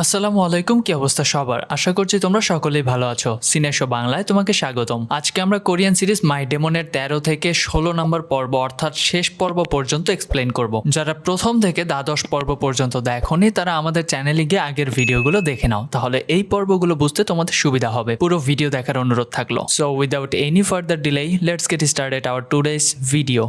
আসসালামু আলাইকুম, কি অবস্থা সবার? আশা করছি তোমরা সকলেই ভালো আছো। সিনেশো বাংলায় তোমাকে স্বাগতম। আজকে আমরা কোরিয়ান সিরিজ মাই ডেমনের 13 থেকে 16 নম্বর পর্ব অর্থাৎ শেষ পর্ব পর্যন্ত এক্সপ্লেন করব। যারা প্রথম থেকে দ্বাদশ পর্ব পর্যন্ত দেখোনি তারা আমাদের চ্যানেলে গিয়ে আগের ভিডিওগুলো দেখে নাও, তাহলে এই পর্বগুলো বুঝতে তোমাদের সুবিধা হবে। পুরো ভিডিও দেখার অনুরোধ থাকলো। So without any further delay let's get started our today's video.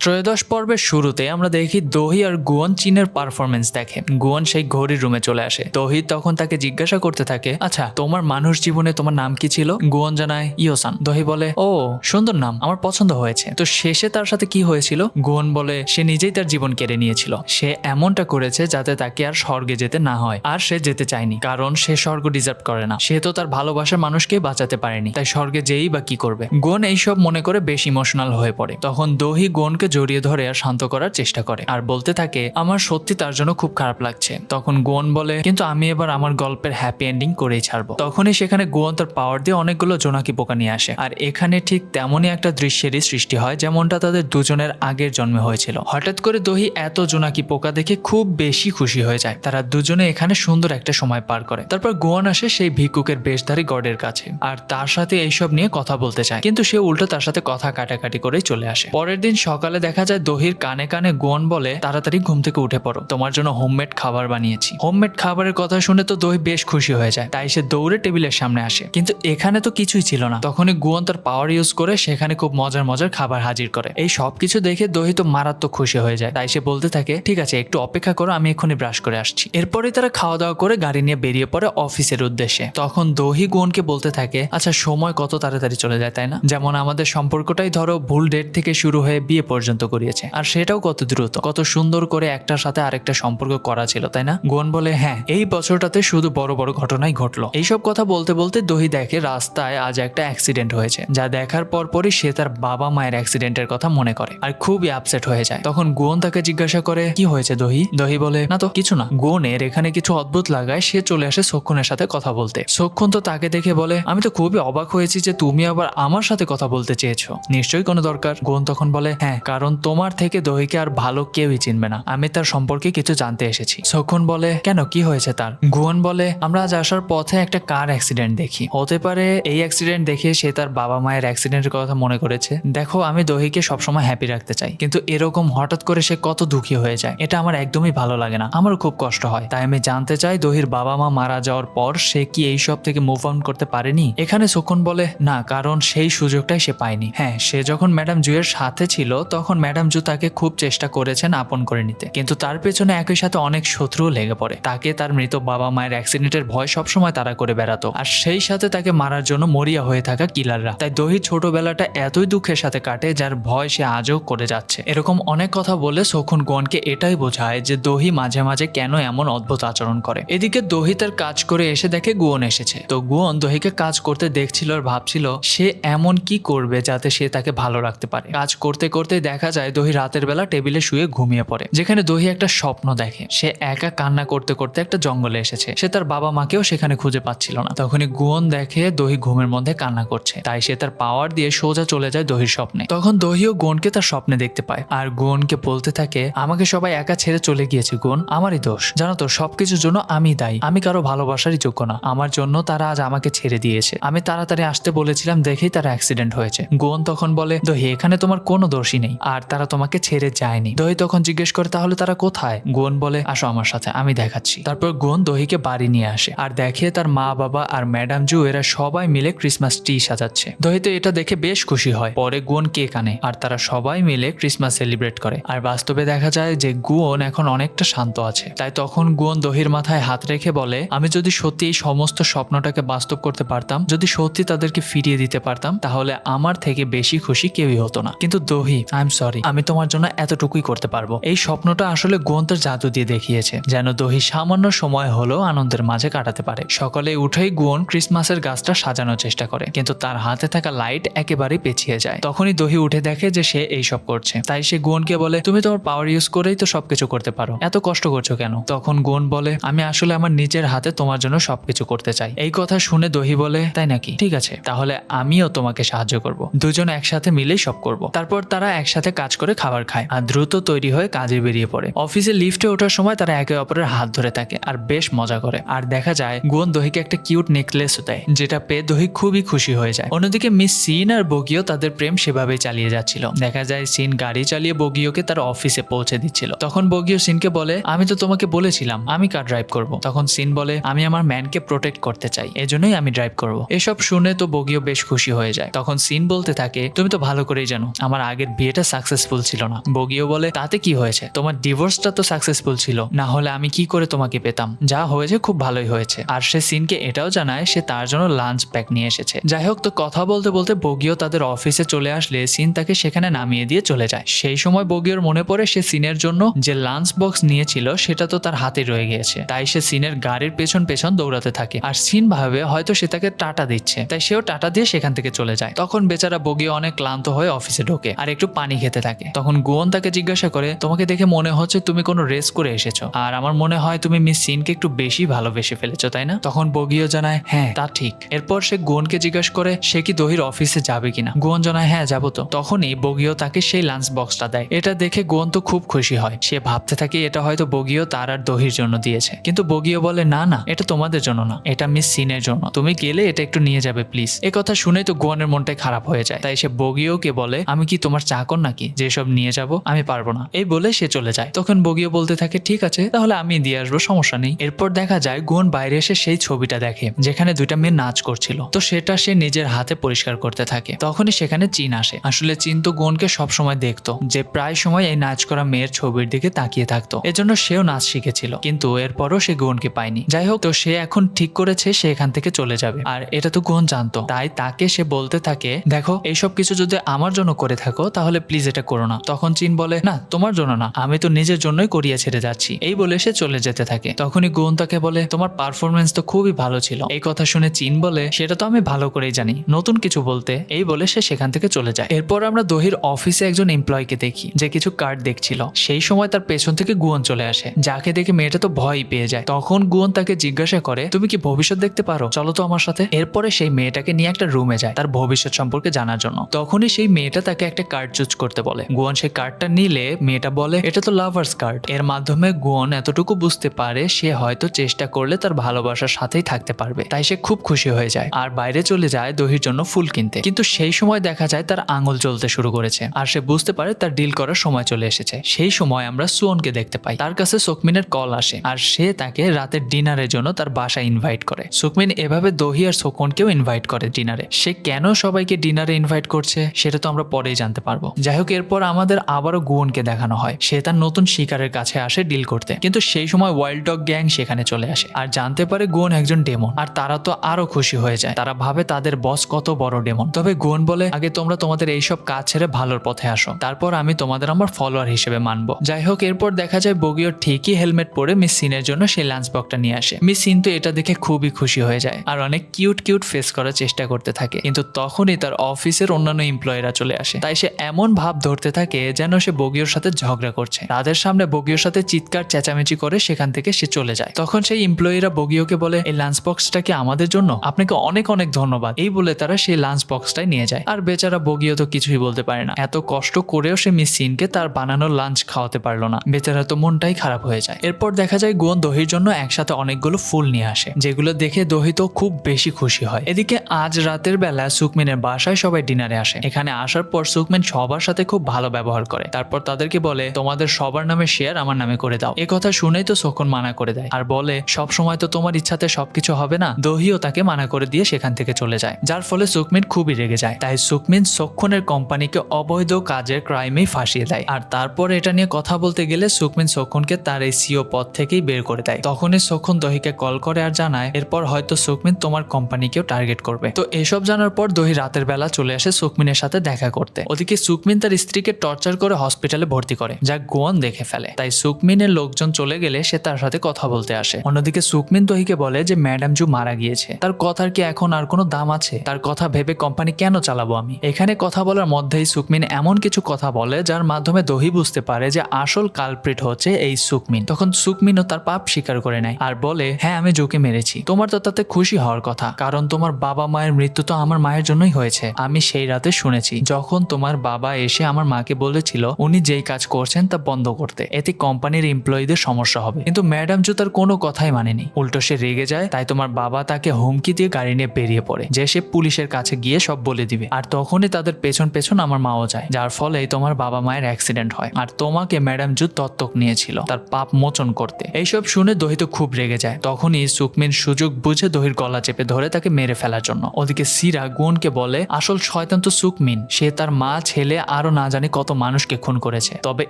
ত্রয়োদশ পর্বের শুরুতে আমরা দেখি দহি আর গুয়ন চীনের পারফরমেন্স দেখে। গুয়ন সেই ঘড়ির রুমে চলে আসে। দহি তখন তাকে জিজ্ঞাসা করতে থাকে, আচ্ছা তোমার মানুষ জীবনে তোমার নাম কি ছিল? গুয়ন জানায় ইয়োসান। দহি বলে, ও সুন্দর নাম, আমার পছন্দ হয়েছে। তো শেষে তার সাথে কি হয়েছিল? গুয়ন বলে, সে নিজেই তার জীবন কেড়ে নিয়েছিল। সে এমনটা করেছে যাতে তাকে আর স্বর্গে যেতে না হয়, আর সে যেতে চায়নি কারণ সে স্বর্গ ডিজার্ভ করে না। সে তো তার ভালোবাসার মানুষকে বাঁচাতে পারেনি, তাই স্বর্গে যেই বা কি করবে। গুয়ন এইসব মনে করে বেশ ইমোশনাল হয়ে পড়ে। তখন দহি গুয়নকে জড়িয়ে ধরে আর শান্ত করার চেষ্টা করে আর বলতে থাকে, আমার সত্যি তার জন্য খুব খারাপ লাগছে। তখন গুয়ন বলে, কিন্তু আমি এবার আমার গল্পের হ্যাপি এন্ডিং করেই ছাড়বো। তখনই সেখানে গুয়ন তার পাওয়ার দিয়ে অনেকগুলো জোনাকি পোকা নিয়ে আসে, আর এখানে ঠিক তেমনই একটা দৃশ্যেরই সৃষ্টি হয় যেমনটা তাদের দুজনের আগের জন্মে হয়েছিল। হঠাৎ করে দহি এত জোনাকি পোকা দেখে খুব বেশি খুশি হয়ে যায়। তারা দুজনে এখানে সুন্দর একটা সময় পার করে। তারপর গুয়ন আসে সেই ভিক্ষুকের বেশধারী গডের কাছে আর তার সাথে এইসব নিয়ে কথা বলতে চায়, কিন্তু সে উল্টো তার সাথে কথা কাটাকাটি করেই চলে আসে। পরের দিন সকালে দেখা যায় দহির কানে কানে গুয়ন বলে, তাড়াতাড়ি ঘুম থেকে উঠে পড়ো, তোমার জন্য হোমমেড খাবার বানিয়েছি। হোমমেড খাবারের কথা শুনে তো দহি বেশ খুশি হয়ে যায়, তাই সে দৌড়ে টেবিলের সামনে আসে। কিন্তু এখানে তো কিছুই ছিল না। তখনই গুয়ন তার পাওয়ার ইউজ করে সেখানে খুব মজার মজার খাবার হাজির করে। এই সবকিছু দেখে দহি তো মারাত্মক খুশি হয়ে যায়, তাই সে বলতে থাকে, ঠিক আছে একটু অপেক্ষা করো, আমি এক্ষুনি ব্রাশ করে আসছি। এরপরে তারা খাওয়া দাওয়া করে গাড়ি নিয়ে বেরিয়ে পড়ে অফিসের উদ্দেশ্যে। তখন দহি গুয়নকে বলতে থাকে, আচ্ছা সময় কত তাড়াতাড়ি চলে যায় তাই না? যেমন আমাদের সম্পর্কটাই ধরো ভুল ডেট থেকে শুরু হয়ে বিয়ে পর্যন্ত করিয়েছে, আর সেটাও কত দ্রুত, কত সুন্দর করে একটার সাথে আরেকটা সম্পর্ক করা ছিল তাই না? গুয়ন বলে, হ্যাঁ এই বছরটাতে শুধু বড় বড় ঘটনাই ঘটলো। এইসব কথা বলতে বলতে দহি দেখে রাস্তায় আজ একটা অ্যাক্সিডেন্ট হয়েছে, যা দেখার পরপরই সে তার বাবা মায়ের অ্যাক্সিডেন্টের কথা মনে করে আর খুবই আপসেট হয়ে যায়। তখন গুয়ন তাকে জিজ্ঞাসা করে, কি হয়েছে দহি? দহি বলে, না তো কিছু না। গুয়নের এখানে কিছু অদ্ভুত লাগায় সে চলে আসে সক্ষণের সাথে কথা বলতে। সক্ষণ তো তাকে দেখে বলে, আমি তো খুবই অবাক হয়েছি যে তুমি আবার আমার সাথে কথা বলতে চেয়েছো, নিশ্চয়ই কোনো দরকার? গুয়ন তখন বলে, হ্যাঁ কারণ তোমার থেকে দহিকে আর ভালো কেউই চিনবে না, আমি তার সম্পর্কে কিছু জানতে এসেছি। সক্ষণ বলে, কেন কি হয়েছে তার? গুয়ন বলে, আমরা আজ আসার পথে একটা কার অ্যাক্সিডেন্ট দেখি, হতে পারে এই অ্যাক্সিডেন্ট দেখে সে তার বাবা মায়ের অ্যাক্সিডেন্টের কথা মনে করেছে। দেখো আমি দহিকে সবসময় হ্যাপি রাখতে চাই, কিন্তু এরকম হঠাৎ করে সে কত দুঃখী হয়ে যায়, এটা আমার একদমই ভালো লাগে না, আমারও খুব কষ্ট হয়। তাই আমি জানতে চাই দহির বাবা মা মারা যাওয়ার পর সে কি এই সব থেকে মুভ অন করতে পারেনি? এখানে সক্ষণ বলে, না কারণ সেই সুযোগটাই সে পায়নি। হ্যাঁ সে যখন ম্যাডাম জুয়ের সাথে ছিল তখন ম্যাডাম জু তাকে খুব চেষ্টা করেছেন আপন করে নিতে, কিন্তু তার পেছনে একই সাথে অনেক শত্রুও লেগে পড়ে। তাকে তার মৃত বাবা মায়ের অ্যাক্সিডেন্টের ভয় সবসময় তারা করে বেড়াতো, আর সেই সাথে তাকে মারার জন্য মরিয়া হয়ে থাকা কিলাররা। তাই দহি ছোটবেলাটা এতই দুঃখের সাথে কাটে যার ভয় সে আজও করে যাচ্ছে। এরকম অনেক কথা বলে সক্ষণ গুয়নকে এটাই বোঝায় যে দহি মাঝে মাঝে কেন এমন অদ্ভুত আচরণ করে। এদিকে দহি তার কাজ করে এসে দেখে গুয়ন এসেছে। তো গুয়ন দহিকে কাজ করতে দেখছিল আর ভাবছিল সে এমন কি করবে যাতে সে তাকে ভালো রাখতে পারে। কাজ করতে করতে দেখা যায় দহি রাতের বেলা টেবিলে শুয়ে ঘুমিয়ে পড়ে, যেখানে দহি একটা স্বপ্ন দেখে সে একা কান্না করতে করতে একটা জঙ্গলে এসেছে। সে তার বাবা মাকেও সেখানে খুঁজে পাচ্ছিল না। তখনই গুয়ন দেখে দহি ঘুমের মধ্যে কান্না করছে, তাই সে তার পাওয়ার দিয়ে সোজা চলে যায় দহির স্বপ্নে। তখন দহিও গুয়নকে তার স্বপ্নে দেখতে পায় আর গুয়নকে বলতে থাকে, আমাকে সবাই একা ছেড়ে চলে গিয়েছে গুয়ন, আমারই দোষ, জানো তো সবকিছুর জন্য আমি দায়ী, আমি কারো ভালোবাসারই যোগ্য না, আমার জন্য তারা আজ আমাকে ছেড়ে দিয়েছে, আমি তাড়াতাড়ি আসতে বলেছিলাম দেখেই তার অ্যাক্সিডেন্ট হয়েছে। গুয়ন তখন বলে, দহি এখানে তোমার কোনো দোষই নেই, আর তারা তোমাকে ছেড়ে যায়নি। দহি তখন জিজ্ঞেস করে, তাহলে তারা কোথায়? গুয়ন বলে, আসো আমার সাথে, আমি দেখাচ্ছি। তারপর গুয়ন দহিকে বাড়ি নিয়ে আসে আর দেখে তার মা বাবা আর ম্যাডাম জু এরা সবাই মিলে ক্রিসমাস ট্রি সাজাচ্ছে। দহি তো এটা দেখে বেশ খুশি হয়। পরে গুয়ন কেক আনে আর তারা সবাই মিলে ক্রিসমাস সেলিব্রেট করে। আর বাস্তবে দেখা যায় যে গুয়ন এখন অনেকটা শান্ত আছে। তাই তখন গুয়ন দহির মাথায় হাত রেখে বলে, আমি যদি সত্যি এই সমস্ত স্বপ্নটাকে বাস্তব করতে পারতাম, যদি সত্যি তাদেরকে ফিরিয়ে দিতে পারতাম, তাহলে আমার থেকে বেশি খুশি কেউই হতো না। কিন্তু দহি আই এম সরি, আমি তোমার জন্য এতটুকুই করতে পারবো। এই স্বপ্নটা আসলে গুয়ন তার জাদু দিয়ে দেখিয়েছে যেন দহি সামান্য সময় হলেও আনন্দের মাঝে কাটাতে পারে। সকালে উঠেই গুয়ন ক্রিসমাসের গাছটা সাজানোর চেষ্টা করে, কিন্তু তার হাতে থাকা লাইট একেবারেই পেছিয়ে যায়। তখনই দহি উঠে দেখে যে সে এইসব করছে, তাই সে গুয়নকে বলে, তুমি তোমার পাওয়ার ইউজ করেই তো সবকিছু করতে পারো, এত কষ্ট করছো কেন? তখন গুয়ন বলে, আমি আসলে আমার নিজের হাতে তোমার জন্য সবকিছু করতে চাই। এই কথা শুনে দহি বলে, তাই নাকি? ঠিক আছে, তাহলে আমিও তোমাকে সাহায্য করব, দুজন একসাথে মিলেই সব করব। তারপর তারা একসাথে একসাথে কাজ করে খাবার খায় আর দ্রুত তৈরি হয়ে কাজে বেরিয়ে পড়ে। অফিসে লিফটে ওঠার সময় তারা একে অপরের হাত ধরে থাকে আর বেশ মজা করে। আর দেখা যায় গুয়ন দহিকে একটা কিউট নেকলেসও দেয়, যেটা পেয়ে দহি খুবই খুশি হয়ে যায়। অন্যদিকে মিস সিন আর বগিও তাদের প্রেম সেভাবেই চালিয়ে যাচ্ছিল। দেখা যায় সিন গাড়ি চালিয়ে বগিওকে তার অফিসে পৌঁছে দিচ্ছিল। তখন বগিও সিনকে বলে, আমি তো তোমাকে বলেছিলাম আমি কার ড্রাইভ করব। তখন সিন বলে, আমি আমার ম্যানকে প্রোটেক্ট করতে চাই, এজন্যই আমি ড্রাইভ করব। এসব শুনে তো বগিও বেশ খুশি হয়ে যায়। তখন সিন বলতে থাকে, তুমি তো ভালো করেই জানো আমার আগের বিয়েটা সাকসেসফুল ছিল না। বগিও বলে, তাতে কি হয়েছে, তোমার ডিভোর্সটা তো সাকসেসফুল ছিল, না হলে আমি কি করে তোমাকে পেতাম। যা হয়েছে খুব ভালোই হয়েছে। আর সে সিনকে এটাও জানায় সে তার জন্য লাঞ্চ প্যাক নিয়ে এসেছে। যাই হোক, তো কথা বলতে বলতে বগিও তাদের অফিসে চলে আসলে সিন তাকে সেখানে নামিয়ে দিয়ে চলে যায়। সেই সময় বগিওর মনে পড়ে সে সিনের জন্য যে লাঞ্চ বক্স নিয়েছিল সেটা তো তার হাতে রয়ে গিয়েছে। তাই সে সিনের গাড়ির পেছন পেছন দৌড়াতে থাকে আর সিন ভাবে হয়তো সে তাকে টাটা দিচ্ছে, তাই সেও টাটা দিয়ে সেখান থেকে চলে যায়। তখন বেচারা বগিও অনেক ক্লান্ত হয়ে অফিসে ঢোকে আর একটু পানি খেতে থাকে। তখন গুয়ন তাকে জিজ্ঞাসা করে, তোমাকে দেখে মনে হচ্ছে তুমি কোনো রেস করে এসেছো, আর আমার মনে হয় তুমি মিস সিনকে একটু বেশি ভালোবেসে ফেলেছো, তাই না? তখন বগিও জানায়, হ্যাঁ তা ঠিক। এরপর সে গুয়নকে জিজ্ঞাসা করে সে কি দহির অফিসে যাবে কিনা। গুয়ন জানায়, হ্যাঁ যাবো তো। তখনই বগিও তাকে সেই লাঞ্চ বক্সটা দেয়। এটা দেখে গুয়ন তো খুব খুশি হয়। সে ভাবতে থাকে এটা হয়তো বগিও তার আর দহির জন্য দিয়েছে, কিন্তু বগিও বলে, না না, এটা তোমাদের জন্য না, এটা মিস সিনের জন্য, তুমি গেলে এটা একটু নিয়ে যাবে প্লিজ। এ কথা শুনে তো গুয়নের মনটাই খারাপ হয়ে যায়। তাই সে বগিওকে বলে, আমি কি তোমার চাকর নাকি যে সব নিয়ে যাব, আমি পারবো না। এই বলে সে চলে যায়। তখন বগিও বলতে থাকে, ঠিক আছে তাহলে আমি দিয়ে আসবো, সমস্যা নেই। এরপর দেখা যায় গুয়ন বাইরে এসে সেই ছবিটা দেখে যেখানে দুইটা মেয়ে নাচ করছিল। তো সেটা সে নিজের হাতে পরিষ্কার করতে থাকে। তখনই সেখানে চীন আসে। আসলে চীন তো গুয়নকে সবসময় দেখতো, যে প্রায় সময় এই নাচ করা মেয়ের ছবির দিকে তাকিয়ে থাকতো, এজন্য সেও নাচ শিখেছিল, কিন্তু এরপরও সে গুয়নকে পায়নি। যাই হোক, তো সে এখন ঠিক করেছে সে এখান থেকে চলে যাবে, আর এটা তো গুয়ন জানতো। তাই তাকে সে বলতে থাকে, দেখো এইসব কিছু যদি আমার জন্য করে থাকো তাহলে প্লিজ এটা করো না। তখন চীন বলে, না তোমার জন্য না, আমি তো নিজের জন্যই করিয়ে ছেড়ে যাচ্ছি। এই বলে সে চলে যেতে থাকে। তখনই গুয়ন তাকে বলে, তোমার পারফরমেন্স তো খুবই ভালো ছিল। এই কথা শুনে চীন বলে, সেটা তো আমি ভালো করেই জানি, নতুন কিছু বলতে। এই বলে সে সেখান থেকে চলে যায়। এরপর আমরা দহির অফিসে একজন এমপ্লয়কে দেখি যে কিছু কার্ড দেখছিল। সেই সময় তার পেছন থেকে গুয়ন চলে আসে, যাকে দেখে মেয়েটা তো ভয় পেয়ে যায়। তখন গুয়ন তাকে জিজ্ঞাসা করে, তুমি কি ভবিষ্যৎ দেখতে পারো, চলো তো আমার সাথে। এরপরে সেই মেয়েটাকে নিয়ে একটা রুমে যায় তার ভবিষ্যৎ সম্পর্কে জানার জন্য। তখনই সেই মেয়েটা তাকে একটা কার্ড চুজ করতে বলে। গুয়ন সেই কার্ডটা নিলে মেয়েটা বলে, এটা তো লাভার্স কার্ড। এর মাধ্যমে গুয়ন এতটুকু বুঝতে পারে সে হয়তো চেষ্টা করলে তার ভালোবাসার সাথেই থাকতে পারবে। তাই সে খুব খুশি হয়ে যায় আর বাইরে চলে যায় দহির জন্য ফুল কিনতে। কিন্তু সেই সময় দেখা যায় তার আঙুল জ্বলতে শুরু করেছে আর সে বুঝতে পারে তার ডিল করার সময় চলে এসেছে। সেই সময় আমরা সুয়নকে দেখতে পাই। তার কাছে সুকমিনের কল আসে আর সে তাকে রাতের ডিনারের জন্য তার বাসায় ইনভাইট করে। সুকমিন এভাবে দহি আর সোকনকেও ইনভাইট করে ডিনারে। সে কেন সবাইকে ডিনারে ইনভাইট করছে সেটা তো আমরা পরেই জানতে পারবো। যাই হোক, এরপর আমাদের আবারও গুয়নকে দেখানো হয়। সে তার নতুন শিকারের কাছে আসে ডিল করতে, কিন্তু সেই সময় ওয়াইল্ড ডগ গ্যাং সেখানে চলে আসে আর জানতে পারে গুয়ন একজন ডেমন। আর তারা তো আরো খুশি হয়ে যায়। তারা ভাবে তাদের বস কত বড় ডেমন। তবে গুয়ন বলে, আগে তোমরা তোমাদের এইসব কাজ ছেড়ে ভালোর পথে আসো, তারপর আমি তোমাদের আমার ফলোয়ার হিসেবে মানবো। যাই হোক, এরপর দেখা যায় বগিও ঠিকই হেলমেট পরে মিস সিনের জন্য সেই লাঞ্চ বক্সটা নিয়ে আসে। মিস সিন তো এটা দেখে খুবই খুশি হয়ে যায় আর অনেক কিউট কিউট ফেস করার চেষ্টা করতে থাকে। কিন্তু তখনই তার অফিসের অন্যান্য এমপ্লয়িরা চলে আসে। তাই সে এমন ভাব ধরতে থাকে যেন সে বগিওর সাথে ঝগড়া করছে। তাদের সামনে বগিওর সাথে চিৎকার চেঁচামেচি করে সেখান থেকে সে চলে যায়। তখন সেই এমপ্লয়িরা বগিওকে বলে, এই লাঞ্চ বক্সটা কি আমাদের জন্য, আপনাকে অনেক অনেক ধন্যবাদ। এই বলে তারা সেই লাঞ্চ বক্সটাই নিয়ে যায়। আর বেচারা বগিও তো কিছুই বলতে পারে না। এত কষ্ট করেও সে মিস সিনকে তার বানানো লাঞ্চ খাওয়াতে পারলো না। বেচারা তো মনটাই খারাপ হয়ে যায়। এরপর দেখা যায় গুয়ন দহির জন্য একসাথে অনেকগুলো ফুল নিয়ে আসে, যেগুলো দেখে দহি তো খুব বেশি খুশি হয়। এদিকে আজ রাতের বেলা সুকমিনের বাসায় সবাই ডিনারে আসে। এখানে আসার পর সুকমিন সবার সাথে খুব ভালো ব্যবহার করে। তারপর তাদেরকে বলে, তোমাদের সবার নামে শেয়ার আমার নামে করে দাও। এ কথা শুনেই তো সোকন মানা করে দেয় আর বলে, সব সময় তো তোমার ইচ্ছাতে সবকিছু হবে না। দহিও তাকে মানা করে দিয়ে সেখান থেকে চলে যায়, যার ফলে সুকমিন খুবই রেগে যায়। তাই সুকমিন সোক্ষনের কোম্পানিকে অবৈধ কাজের ক্রাইমেই ফাঁসিয়ে দেয়। আর তারপর এটা নিয়ে কথা বলতে গেলে সুকমিন সোক্ষনকে তার এই সিও পদ থেকেই বের করে দেয়। তখনই সোক্ষন দহিকে কল করে আর জানায়, এরপর হয়তো সুকমিন তোমার কোম্পানিকেও টার্গেট করবে। তো এসব জানার পর দহি রাতের বেলা চলে আসে সুকমিনের সাথে দেখা করতে। ওদিকে সুকমিন তার স্ত্রীকে টর্চার করে হসপিটালে ভর্তি করে, যা গুয়ন দেখে ফেলে। তাই সুকমিনের লোকজন চলে গেলে সে তার সাথে কথা বলতে আসে। অন্যদিকে সুকমিন দহিকে বলে যে ম্যাডাম জু মারা গিয়েছে, তার কথার কি এখন আর কোনো দাম আছে? তার কথা ভেবে কোম্পানি কেন চালাবো আমি? এখানে কথা বলার মধ্যেই সুকমিন এমন কিছু কথা বলে যার মাধ্যমে দহি বুঝতে পারে যে আসল কালপ্রিট হচ্ছে এই সুকমিন। তখন সুকমিনও তার পাপ স্বীকার করে নেয় আর বলে, হ্যাঁ আমি জুকে মেরেছি। তোমার তো তাতে খুশি হওয়ার কথা, কারণ তোমার বাবা মায়ের মৃত্যু তো আমার মায়ের জন্যই হয়েছে। আমি সেই রাতে শুনেছি যখন তোমার বাবা এসে সে আমার মাকে বলেছিল উনি যেই কাজ করছেন তা বন্ধ করতে, এতে কোম্পানির এমপ্লয়ীদের সমস্যা হবে। কিন্তু ম্যাডাম জু তার কোনো কথাই মানেনি, উল্টো সে রেগে যায়। তাই তোমার বাবা তাকে হুমকি দিয়ে গাড়ি নিয়ে বেরিয়ে পড়ে যে সে পুলিশের কাছে গিয়ে সব বলে দিবে। আর তখনই তাদের পেছন পেছন আমার মাও যায়, যার ফলে তোমার বাবা মায়ের অ্যাক্সিডেন্ট হয়। আর তোমাকে ম্যাডাম জু দত্তক নিয়েছিল তার পাপ মোচন করতে। এইসব শুনে দহি তো খুব রেগে যায়। তখনই সুকমিন সুযোগ বুঝে দহির গলা চেপে ধরে তাকে মেরে ফেলার জন্য। ওদিকে সিরা গুনকে বলে আসল শয়তান তো সুকমিন, সে তার মা, ছেলে আরো না জানি কত মানুষকে খুন করেছে, তবে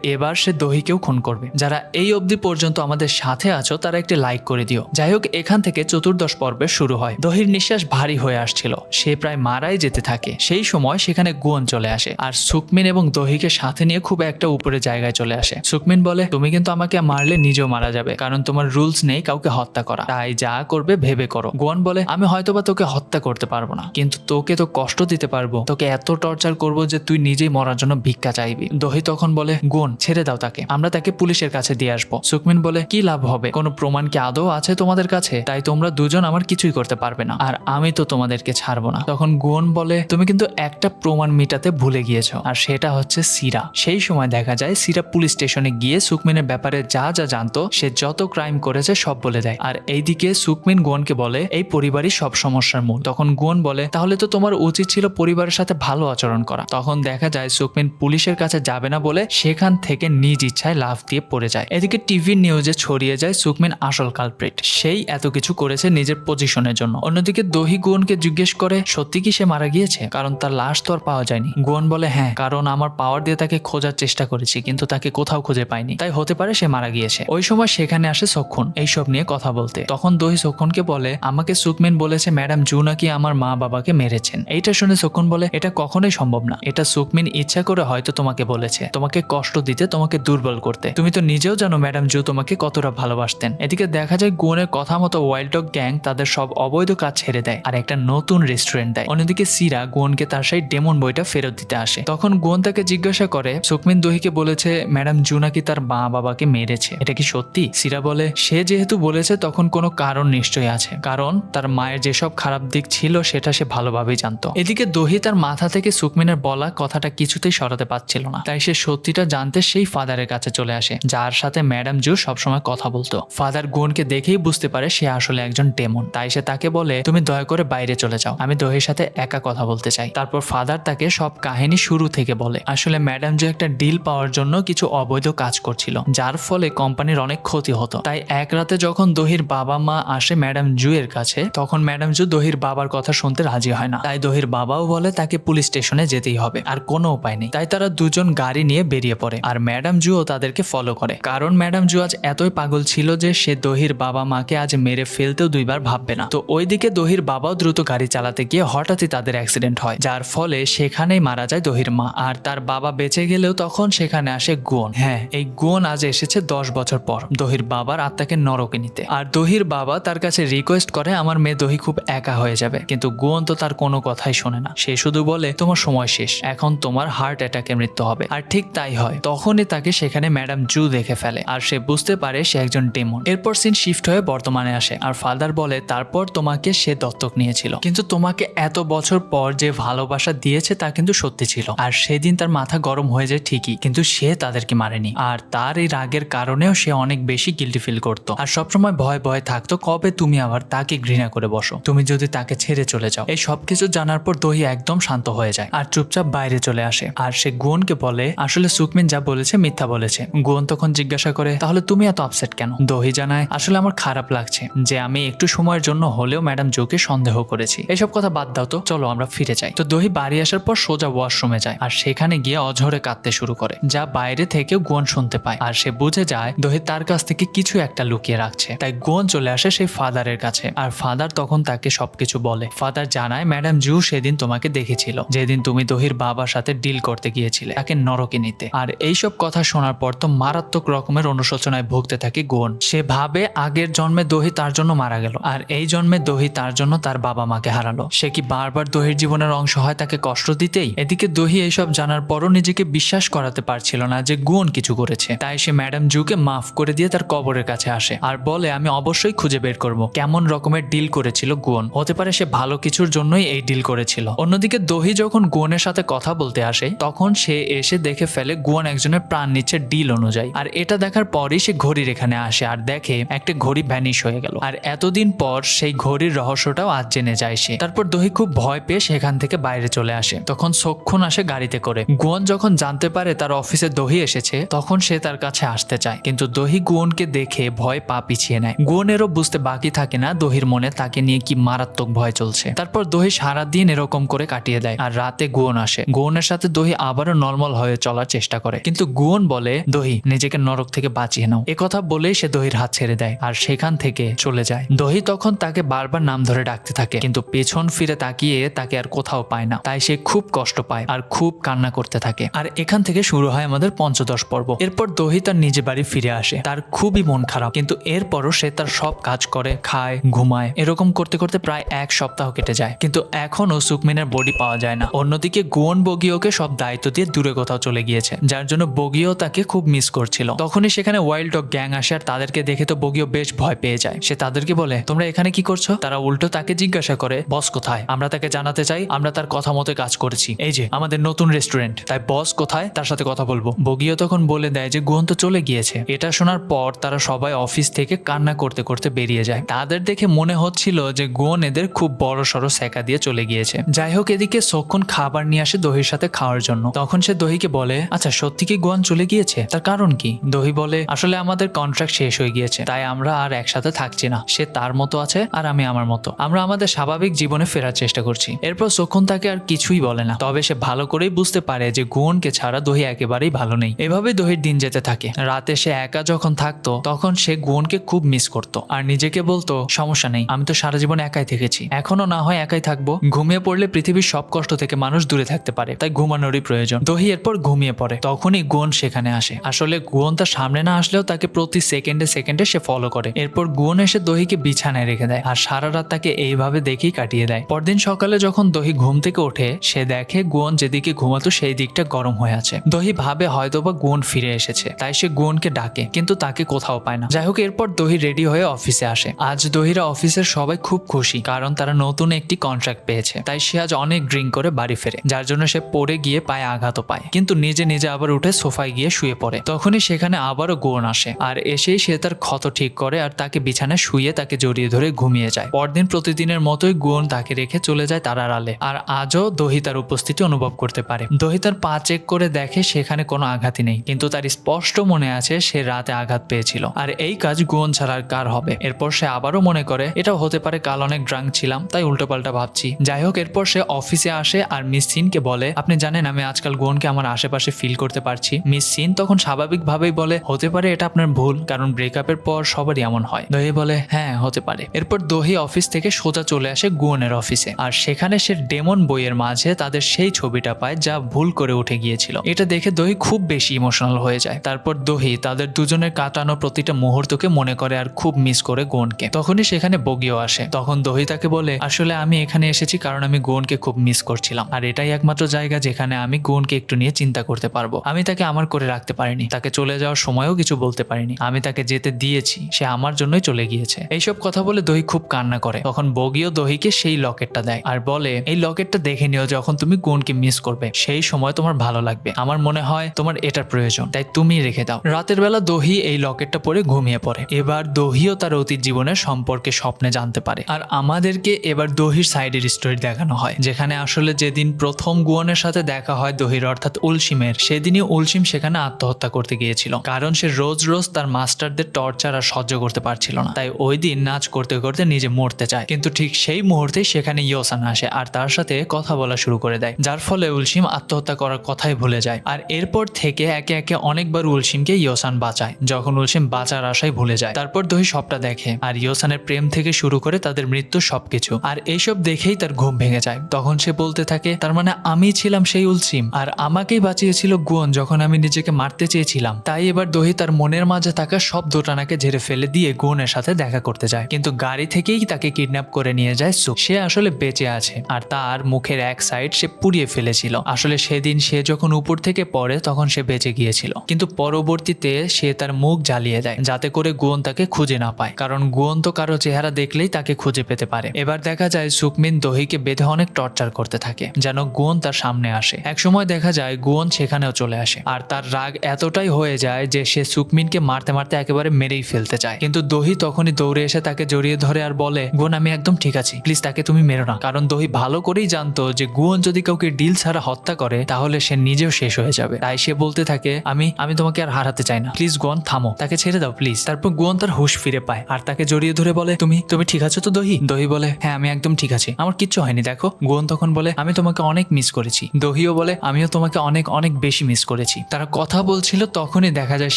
এবার সে দহিকেও খুন করবে। যারা এই অবধি পর্যন্ত আমাদের সাথে আছো তারা একটি লাইক করে দিও। যাই হোক, এখান থেকে 14 পর্বের শুরু হয়। দহির নিঃশ্বাস ভারী হয়ে আসছিল, সে প্রায় মারাই যেতে থাকে। সেই সময় সেখানে গুয়ন চলে আসে আর সুকমিন এবং দহিকে সাথে নিয়ে খুব একটা উপরে জায়গায় চলে আসে। সুকমিন বলে তুমি কিন্তু আমাকে মারলে নিজেও মারা যাবে, কারণ তোমার রুলস নেই কাউকে হত্যা করা, তাই যা করবে ভেবে করো। গুয়ন বলে আমি হয়তোবা তোকে হত্যা করতে পারবো না, কিন্তু তোকে তো কষ্ট দিতে পারবো, তোকে এত টর্চার করবো যে তুই নিজেই মরার জন্য ভিক্ষা চাইবি। দহি তখন বলে গুয়ন ছেড়ে দাও তাকে, আমরা তাকে পুলিশের কাছে দিয়ে আসবো। সুকমিন বলে কি লাভ হবে, কোনো প্রমাণ কি আদৌ আছে তোমাদের কাছে? তাই তোমরা দুজন আমার কিছুই করতে পারবে না, আর আমি তো তোমাদেরকে ছাড়বো না। তখন গুয়ন বলে তুমি কিন্তু একটা প্রমাণ মিটাতে ভুলে গিয়েছো, আর সেটা হচ্ছে সিরা। সেই সময় দেখা যায় সিরা পুলিশ স্টেশনে গিয়ে সুকমিনের ব্যাপারে যা যা জানতো, সে যত ক্রাইম করেছে সব বলে দেয়। আর এইদিকে সুকমিন গুয়নকে বলে এই পরিবারই সব সমস্যার মূল। তখন গুয়ন বলে তাহলে তো তোমার উচিত ছিল পরিবারের সাথে ভালো আচরণ করা। তখন দেখা যায় সুকমিন পুলিশের কাছে যাবে না বলে সেখান থেকে নিজ ইচ্ছায় লাফ দিয়ে পড়ে যায়। এদিকে টিভি নিউজে ছড়িয়ে যায় সুকমিন আসল কালপ্রিট, সেই এত কিছু করেছে নিজের পজিশনের জন্য। অন্যদিকে দহি গুয়নকে জিজ্ঞেস করে সত্যি কি সে মারা গিয়েছে, কারণ তার লাশ তো আর পাওয়া যায়নি। গুয়ন বলে হ্যাঁ, কারণ আমার পাওয়ার দিয়ে তাকে খোঁজার চেষ্টা করেছি, কিন্তু তাকে কোথাও খুঁজে পাইনি, তাই হতে পারে সে মারা গিয়েছে। ওই সময় সেখানে আসে সক্ষণ এইসব নিয়ে কথা বলতে। তখন দহি সক্ষণকে বলে আমাকে সুকমিন বলেছে ম্যাডাম জু নাকি আমার মা বাবাকে মেরেছেন। এইটা শুনে সক্ষণ বলে এটা কখনোই সম্ভব না, এটা সুকমিন ইচ্ছা করে হয়তো তোমাকে বলেছে, তোমাকে কষ্ট দিতে, তোমাকে দুর্বল করতে। তুমি তো নিজেও জানো ম্যাডাম জু তোমাকে কতটা ভালোবাসতেন। এদিকে দেখা যায় গুয়নের কথা মতো ওয়াইল্ড ডগ গ্যাং তাদের সব অবৈধ কাজ ছেড়ে দেয় আর একটা নতুন রেস্টুরেন্ট দেয়। অন্যদিকে সিরা গুয়নকে তার সেই ডেমন বইটা ফেরত দিতে আসে। তখন গুয়ন তাকে জিজ্ঞাসা করে সুকমিন দহিকে বলেছে ম্যাডাম জু নাকি তার মা বাবাকে মেরেছে, এটা কি সত্যি? সিরা বলে সে যেহেতু বলেছে তখন কোনো কারণ নিশ্চয়ই আছে, কারণ তার মায়ের যেসব খারাপ দিক ছিল সেটা সে ভালোভাবেই জানতো। এদিকে দহি তার মাথা থেকে সুকমিনের বলা কথাটা কিছুতেই সরাতে পারছিল না, তাই সে সত্যিটা জানতে সেই ফাদারের কাছে চলে আসে, যার সাথে ম্যাডাম জু সবসময় কথা বলতো। ফাদার গুয়নকে দেখেই বুঝতে পারে সে আসলে একজন ডেমন, তাই সে তাকে বলে তুমি দয়া করে বাইরে চলে যাও, আমি দহির সাথে একা কথা বলতে চাই। তারপর ফাদার তাকে সব কাহিনী শুরু থেকে বলে। আসলে ম্যাডাম জু একটা ডিল পাওয়ার জন্য কিছু অবৈধ কাজ করছিল, যার ফলে কোম্পানির অনেক ক্ষতি হতো। তাই এক রাতে যখন দহির বাবা মা আসে ম্যাডাম জু এর কাছে, তখন ম্যাডাম জু দহির বাবার কথা শুনতে রাজি হয় না। তাই দহির বাবাও বলে তাকে পুলিশ স্টেশনে যেতেই হবে, আর কোনো উপায় নেই। তাই তারা দুজন গাড়ি নিয়ে বেরিয়ে পড়ে, আর ম্যাডাম জুও তাদেরকে ফলো করে, কারণ ম্যাডাম জু আজ এতই পাগল ছিল যে সে দহির বাবা মাকে আজ মেরে ফেলতেও দুইবার ভাববে না। তো ওইদিকে দহির বাবাও দ্রুত গাড়ি চালাতে গিয়ে হঠাৎই তাদের অ্যাক্সিডেন্ট হয়, যার ফলে সেখানেই মারা যায় দহির মা। আর তার বাবা বেঁচে গেলেও তখন সেখানে আসে গুয়ন। হ্যাঁ, এই গুয়ন আজ এসেছে 10 বছর পর দহির বাবার আত্মাকে নরকে নিতে। আর দহির বাবা তার কাছে রিকোয়েস্ট করে আমার মেয়ে দহি খুব একা হয়ে যাবে, কিন্তু গুয়ন তো তার কোনো কথাই শোনে না। সে শুধু বলে তোমার সময় শেষ, এখন তোমার হার্ট অ্যাটাকে মৃত্যু হবে। আর ঠিক তাই হয়। তখনই তাকে সেখানে ম্যাডাম জু দেখে ফেলে, আর সে বুঝতে পারে সে একজন ডেমন। এরপর সিন শিফট হয়ে বর্তমানে আসে, আর ফাদার বলে তারপর তোমাকে সে দত্তক নিয়েছিল, কিন্তু তোমাকে এত বছর পর যে ভালোবাসা দিয়েছে তা কিন্তু সত্যি ছিল। আর সেদিন তার মাথা গরম হয়ে যায় ঠিকই, কিন্তু সে তাদেরকে মারেনি। আর তার এই রাগের কারণেও সে অনেক বেশি গিল্টি ফিল করতো, আর সবসময় ভয় ভয় থাকতো কবে তুমি আবার তাকে ঘৃণা করে বসো, তুমি যদি তাকে ছেড়ে চলে যাও। এই সবকিছু জানার পর দহি একদম শান্ত হয়ে যায় আর চুপচাপ বাইরে চলে আসে। আর সে গুয়নকে বলে আসলে সুকমিন যা বলেছে মিথ্যা বলেছে। গুয়ন তখন জিজ্ঞাসা করে তাহলে তুমি এত আপসেট কেন? দহি জানায় আসলে আমার খারাপ লাগছে যে আমি একটু সময়ের জন্য হলেও ম্যাডাম জুকে সন্দেহ করেছি। এসব কথা বাদ দাও তো, চলো আমরা ফিরে যাই। তো দহি বাড়ি আসার পর সোজা ওয়াশরুমে যায়, আর সেখানে গিয়ে অঝরে কাঁদতে শুরু করে, যা বাইরে থেকেও গুয়ন শুনতে পায়। আর সে বুঝে যায় দহি তার কাছ থেকে কিছু একটা লুকিয়ে রাখছে। তাই গুয়ন চলে আসে সেই ফাদারের কাছে, আর ফাদার তখন তাকে সবকিছু বলে। ফাদার জানায় ম্যাডাম জু সেদিন তোমাকে দেখেছিল, যেদিন তুমি দহির বাবার সাথে ডিল করতে গিয়েছিলে তাকে নরকে নিতে। আর এইসব কথা শোনার পর তো মারাত্মক রকমের অনুশোচনায় ভুগতে থাকে গুয়ন। সে ভাবে আগের জন্মে দহি তার জন্য মারা গেল, আর এই জন্মে দহি তার জন্য তার বাবা মাকে হারালো। সে কি বারবার দহির জীবনের অংশ হয় তাকে কষ্ট দিতেই? এদিকে দহি এইসব জানার পরও নিজেকে বিশ্বাস করাতে পারছিল না যে গুয়ন কিছু করেছে। তাই সে ম্যাডাম জুকে মাফ করে দিয়ে তার কবরের কাছে আসে, আর বলে আমি অবশ্যই খুঁজে বের করব কেমন রকমের ডিল করেছিল গুয়ন। হতে পারে সে ভালো কিছুর জন্যই এই ডিল করেছিল। অন্যদিকে দহি যখন গুয়নের সাথে কথা বলতে আসে, আসে তখন সে এসে দেখে ফেলে গুয়ান একজনের প্রাণ নিচ্ছে ডিল অনুযায়ী। আর এটা দেখার পরই সে ঘড়ির এখানে আসে আর দেখে একটা ঘড়ি ভ্যানিশ হয়ে গেল। আর এতদিন পর সেই ঘড়ির রহস্যটাও আজ জেনে যায় সে। তারপর দহি খুব ভয় পেয়ে সেখান থেকে বাইরে চলে আসে। তখন সক্ষণ আসে গাড়িতে করে। গুয়ান যখন জানতে পারে তার অফিসে দহি এসেছে তখন সে তার কাছে আসতে চায়, কিন্তু দহি গুয়নকে দেখে ভয় পা পিছিয়ে নেয়। গুয়নেরও বুঝতে বাকি থাকে না দহির মনে তাকে নিয়ে কি মারাত্মক ভয় চলছে। তারপর দহি সারাদিন এরকম করে কাটিয়ে দেয় আর রাতে গুয়ন আসে। গুয়নের সাথে দহি আবারও নর্মাল হয়ে চলার চেষ্টা করে, কিন্তু গুয়ন বলে দহি নিজেকে নরক থেকে বাঁচিয়ে নাও। একথা বলেই সে দহির হাত ছেড়ে দেয় আর সেখান থেকে চলে যায়। দহি তখন তাকে বারবার নাম ধরে ডাকতে থাকে, কিন্তু পেছন ফিরে তাকিয়ে তাকে আর কোথাও পায় না। তাই সে খুব কষ্ট পায় আর খুব কান্না করতে থাকে। আর এখান থেকে শুরু হয় আমাদের পঞ্চদশ পর্ব। এরপর দহি তার নিজে বাড়ি ফিরে আসে। তার খুবই মন খারাপ, কিন্তু এরপরও সে তার সব কাজ করে, খায়, ঘুমায়। এরকম করতে করতে প্রায় এক সপ্তাহ কেটে যায়, কিন্তু এখনো সুকমিনের বডি পাওয়া যায় না। অন্যদিকে গুয়ন বগিওকে সব দায়িত্ব দিয়ে দূরে কোথাও চলে গিয়েছে, যার জন্য বগিও তাকে খুব মিস করছিল। তখনই সেখানে ওয়াইল্ড ডগ গ্যাং আসে আর তাদেরকে দেখে তো বগিও বেশ ভয় পেয়ে যায়। সে তাদেরকে বলে তোমরা এখানে কি করছো? তারা উল্টো তাকে জিজ্ঞাসা করে বস কোথায়। আমরা তাকে জানাতে চাই আমরা তার কথা মতো কাজ করেছি, এই যে আমাদের নতুন রেস্টুরেন্ট, তাই বস কোথায় তার সাথে কথা বলবো। বগিও তখন বলে দেয় যে গুয়ন তো চলে গিয়েছে। এটা শোনার পর তারা সবাই অফিস থেকে কান্না করতে করতে বেরিয়ে যায়। তাদের দেখে মনে হচ্ছিল যে গুয়ন এদের খুব বড় সড়ো সেকা দিয়ে চলে গিয়েছে। যাই হোক, এদিকে সক্ষণ খাবার নিয়ে আসে দহির সাথে খাওয়ার জন্য। তখন সে দহিকে বলে আচ্ছা সত্যি কি গুয়ন চলে গিয়েছে? তার কারণ কি? দহি বলে আসলে আমাদের কন্ট্রাক্ট শেষ হয়ে গিয়েছে, তাই আমরা আর একসাথে থাকছি না। সে তার মতো আছে আর আমি আমার মতো, আমরা আমাদের স্বাভাবিক জীবনে ফেরার চেষ্টা করছি। এরপর সক্ষণ তাকে আর কিছুই বলে না, তবে সে ভালো করেই বুঝতে পারে যে গুয়নকে ছাড়া দহি একেবারেই ভালো নেই। এভাবে দহির দিন যেতে থাকে। রাতে সে একা যখন থাকতো তখন সে গুয়নকে খুব মিস করতো আর নিজেকে বলতো সমস্যা নেই, আমি তো সারা জীবন একাই থেকেছি, এখনো না হয় একাই থাকবো। ঘুমিয়ে পড়লে পৃথিবীর সব কষ্ট থেকে মানুষ দূরে থাকতে পারে, তাই ঘুমানোরই প্রয়োজন। দহি এরপর ঘুমিয়ে পড়ে। তখনই গুয়ন সেখানে আসে। আসলে গুয়ন তার সামনে না আসলেও তাকে প্রতি সেকেন্ডে সেকেন্ডে সে ফলো করে। এরপর গুয়ন এসে দহিকে বিছানায় রেখে দেয় আর সারা রাত তাকে এইভাবে দেখেই কাটিয়ে দেয়। পরদিন সকালে যখন দহি ঘুম থেকে ওঠে সে দেখে গুয়ন যেদিকে ঘুমাতো সেই দিকটা গরম হয়ে আছে। দহি ভাবে হয়তোবা গুয়ন ফিরে এসেছে, তাই সে গুয়নকে ডাকে, কিন্তু তাকে কোথাও পায় না। যাই হোক, এরপর দহি রেডি হয়ে অফিসে আসে। আজ দহিরা অফিসের সবাই খুব খুশি, কারণ তারা নতুন একটি কন্ট্রাক্ট পেয়েছে। তাই সে আজ অনেক ড্রিঙ্ক করে বাড়ি ফেরে, যার জন্য সে পড়ে গিয়ে পায়ে আঘাতও পায়, কিন্তু নিজে নিজে আবার উঠে সোফায় গিয়ে শুয়ে পড়ে। তখনই সেখানে আবারও গুয়ন আসে আর এসেই সে তার ক্ষত ঠিক করে আর তাকে বিছানায় শুয়ে তাকে জড়িয়ে ধরে ঘুমিয়ে যায়। পরদিন প্রতিদিনের মতোই গুয়ন তাকে রেখে চলে যায় তার আড়ালে। আর আজও দহি তার উপস্থিতি অনুভব করতে পারে। দহি তার পা চেক করে দেখে সেখানে কোনো আঘাতই নেই, কিন্তু তার স্পষ্ট মনে আছে সে রাতে আঘাত পেয়েছিল। আর এই কাজ গুয়ন ছাড়া আর কার হবে? এরপর সে আবারও মনে করে এটাও হতে পারে কাল অনেক ড্রাঙ্ক ছিলাম তাই উল্টোপাল্টা ভাবছি। যাই হোক, এরপর সে অফিসে আসে আর মিস সিনকে বলে আপনি জানেন আমি আজকাল গুয়নকে আমার আশেপাশে ফিল করতে পারছি। মিস সিন তখন স্বাভাবিকভাবেই বলে হতে পারে এটা আপনার ভুল, কারণ ব্রেকআপের পর সবারই এমন হয়। দহি বলে হ্যাঁ হতে পারে। এরপর দহি অফিস থেকে সোজা চলে আসে গুয়নের অফিসে আর সেখানে সে ডেমন বইয়ের মাঝে তাদের সেই ছবিটা পায় যা ভুল করে উঠে গিয়েছিল। এটা দেখে দহি খুব বেশি ইমোশনাল হয়ে যায়। তারপর দহি তাদের দুজনের কাটানো প্রতিটা মুহূর্তকে মনে করে আর খুব মিস করে গুয়নকে। তখনই সেখানে বগিও আসে। তখন দহি তাকে বলে আসলে আমি এখানে এসেছি কারণ আমি গুয়নকে খুব মিস করছিলাম, আর এটাই একমাত্র জায়গা যেখানে আমি গুয়নকে একটু নিয়ে চিন্তা করতে পারবো। আমি তাকে আমার করে রাখতে পারিনি, তাকে চলে যাওয়ার সময়ও কিছু বলতে পারিনি, আমি তাকে যেতে দিয়েছি, সে আমার জন্যই চলে গিয়েছে। এইসব কথা বলে দহি খুব কান্না করে। তখন বগিও দহিকে সেই লকেটটা দেয় আর বলে এই লকেটটা দেখে নিও, যখন তুমি গুয়নকে মিস করবে সেই সময় তোমার ভালো লাগবে, আমার মনে হয় তোমার এটার প্রয়োজন, তাই তুমি রেখে দাও। রাতের বেলা দহি এই লকেটটা পরে ঘুমিয়ে পড়ে। এবার দহিও তার অতীত জীবনের সম্পর্কে স্বপ্নে জানতে পারে আর আমাদেরকে এবার দহির সাইডের স্টোরি দেখানো হয়, যেখানে আসলে যেদিন প্রথম গুয়নের সাথে দেখা হয় দহির অর্থাৎ উলসিমের, সেদিনই উলসিম সেখানে আত্মহত্যা করতে গিয়েছিল, কারণ সে রোজ রোজ তার মাস্টারদের টর্চার আর সহ্য করতে পারছিল না। তাই ওই দিন নাচ করতে করতে নিজে মরতে চায়, কিন্তু ঠিক সেই মুহূর্তেই সেখানে ইয়োসান আসে আর তার সাথে কথা বলা শুরু করে দেয়, যার ফলে উলসিম আত্মহত্যা করার কথাই ভুলে যায়। আর এরপর থেকে একে একে অনেকবার উলসিমকে ইয়োসান বাঁচায়, যখন উলসিম বাঁচার আশায় ভুলে যায়। তারপর দহি সবটা দেখে আর ইয়োসানের প্রেম থেকে শুরু করে তাদের মৃত্যু সবকিছু, আর এইসব দেখেই তার ঘুম ভেঙে যায়। তখন সে বলতে থাকে তার মানে আমি ছিলাম সেই উলসিম আর আমাকেই বাঁচিয়েছিল গুয়ন যখন আমি নিজেকে মারতে চেয়েছিলাম। তাই এবার দহি তার মনের মাঝে থাকা সব দোটানাকে ঝেড়ে ফেলে দিয়ে গুয়নের সাথে দেখা করতে যায়, কিন্তু গাড়ি থেকেই তাকে কিডন্যাপ করে নিয়ে যায় সুক। সে আসলে বেঁচে আছে আর তার মুখের এক সাইড সে পুড়িয়ে ফেলেছিল। আসলে সেদিন সে যখন উপর থেকে পড়ে তখন সে বেঁচে গিয়েছিল, কিন্তু পরবর্তীতে সে তার মুখ জ্বালিয়ে দেয় যাতে করে গুয়ন তাকে খুঁজে না পায়, কারণ গুয়ন তো কারো চেহারা দেখলেই তাকে খুঁজে পেতে পারে। এবার দেখা যায় সুকমিন দহিকে বেঁধে অনেক টর্চার করতে থাকে যেন গুয়ন তার সামনে আসে। আসে। একসময় দেখা যায় গুয়ন সেখানেও চলে আসে আর তার রাগ এতটাই হয়ে যায় যে সে সুকমিনকে মারতে মারতে একেবারে মেরেই ফেলতে চায়, কিন্তু দহি তখনই দৌড়ে এসে তাকে জড়িয়ে ধরে আর বলে, গুয়ন আমি একদম ঠিক আছি, প্লিজ তাকে তুমি মেরো না। কারণ দহি ভালো করেই জানতো যে গুয়ন যদি কাউকে ডিল ছাড়া হত্যা করে তাহলে সে নিজেও শেষ হয়ে যাবে। তাই সে বলতে থাকে, আমি আমি তোমাকে আর হারাতে চাই না, প্লিজ গুয়ন থামো, তাকে ছেড়ে দাও প্লিজ। তারপর গুয়ন তার হুঁশ ফিরে পায় আর তাকে জড়িয়ে ধরে বলে, তুমি তুমি ঠিক আছো তো দহি? দহি বলে, হ্যাঁ আমি একদম ঠিক আছি, আমার কিচ্ছু হয়নি দেখো। গুয়ন তখন বলে, আমি তোমাকে অনেক মিস করেছি। দহিও বলে, আমিও তোমাকে অনেক অনেক বেশি মিস করেছি। তারা কথা বলছিল তখনই দেখা যায়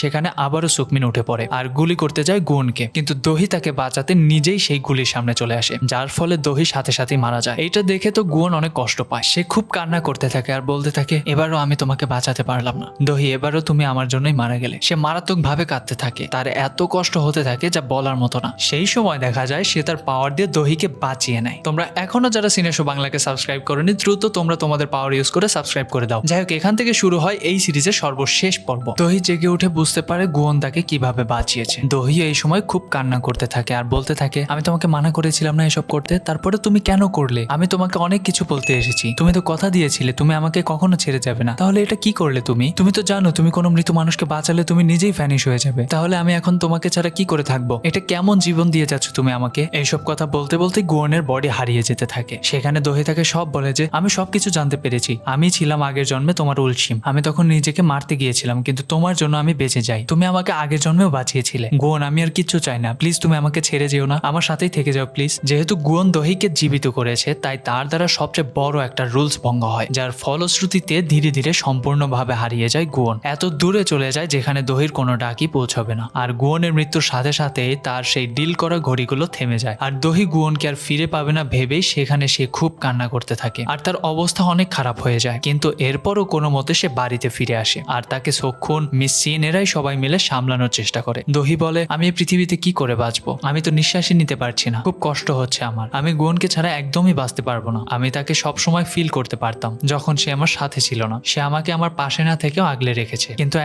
সেখানে আবারও সুকমিন উঠে পড়ে আর গুলি করতে যায় গুয়নকে, কিন্তু দহি তাকে বাঁচাতে নিজেই সেই গুলির সামনে চলে আসে, যার ফলে দহি সাথে সাথে মারা যায়। এইটা দেখে তো গুয়ন অনেক কষ্ট পায়, সে খুব কান্না করতে থাকে আর বলতে থাকে, এবারও আমি তোমাকে বাঁচাতে পারলাম না দহি, এবারও তুমি আমার জন্যই মারা গেলে। সে মারাত্মক ভাবে কাঁদতে থাকে, তার এত কষ্ট হতে থাকে যা বলার মতো না। সেই সময় দেখা যায় সে তার পাওয়ার দিয়ে দহিকে বাঁচিয়ে নেয়। তোমরা এখনো যারা সিনে শো বাংলাকে সাবস্ক্রাইব করোনি, দ্রুত তোমরা তোমাদের পাওয়ার ইউজ করে সাবস্ক্রাইব করে দাও। যাই হোক, এখান থেকে শুরু হয় এই সিরিজের সর্বশেষ পর্ব। দহি জেগে উঠে বুঝতে পারে গুয়ন তাকে কিভাবে বাঁচিয়েছে। দহি এই সময় খুব কান্না করতে থাকে আর বলতে থাকে, আমি তোমাকে মানা করেছিলাম না এসব করতে, তারপরে তুমি কেন করলে? আমি তোমাকে অনেক কিছু বলতে এসেছি, তুমি তো কথা দিয়েছিলে তুমি আমাকে কখনো ছেড়ে যাবে না, তাহলে এটা কি করলে তুমি? তুমি তো জানো তুমি কোনো মৃত মানুষকে বাঁচালে তুমি নিজেই ভ্যানিশ হয়ে যাবে, তাহলে আমি এখন তোমাকে ছাড়া কি করে থাকবো? এটা কেমন জীবন দিয়ে যাচ্ছ তুমি আমাকে? এইসব কথা বলতে বলতে গুয়নের বডি হারিয়ে যেতে থাকে। সেখানে দহি তাকে সব বলে যে, আমি সবকিছু জানতে পেরেছি, আমি ছিলাম আগের জন্মে তোমার উলসিম, আমি তখন নিজেকে মারতে গিয়েছিলাম কিন্তু তোমার জন্য আমি বেঁচে যাই, তুমি আমাকে আগের জন্মেও বাঁচিয়েছিলে। গুয়ন আমি আর কিচ্ছু চাই না, প্লিজ তুমি আমাকে ছেড়ে যেও না, আমার সাথেই থেকে যাও প্লিজ। যেহেতু গুয়ন দহিকে জীবিত করেছে তাই তার দ্বারা সবচেয়ে বড় একটা রুলস ভঙ্গ হয়, যার ফলশ্রুতিতে ধীরে ধীরে সম্পূর্ণভাবে হারিয়ে যায় গুয়ন, এত দূরে চলে যায় যেখানে দহির কোনো ডাকই পৌঁছবে না। আর গুয়নের মৃত্যুর সাথে সাথে তার সেই ডিল করা ঘড়িগুলো থেমে যায় আর দহি গুয়নকে আর ফিরে পাবে না ভেবেই সেখানে সে খুব কান্না করতে থাকে আর তার অবস্থা অনেক খারাপ হয়ে যায়। কিন্তু এরপরও কোনো মতে সে বাড়িতে ফিরে আসে আর তাকে সক্ষণ মিস সিন এরাই সবাই মিলে সামলানোর চেষ্টা করে। দহি বলে, আমি এই পৃথিবীতে কি করে বাঁচবো? আমি তো নিঃশ্বাসই নিতে পারছি না, খুব কষ্ট হচ্ছে আমার, আমি গুয়নকে ছাড়া একদমই বাঁচতে পারবো না। আমি তাকে সব সময় ফিল করতে পারতাম যখন সে আমার সাথে ছিল না, সে আমাকে আমার পাশে না থেকেও আগলে রেখেছে, কিন্তু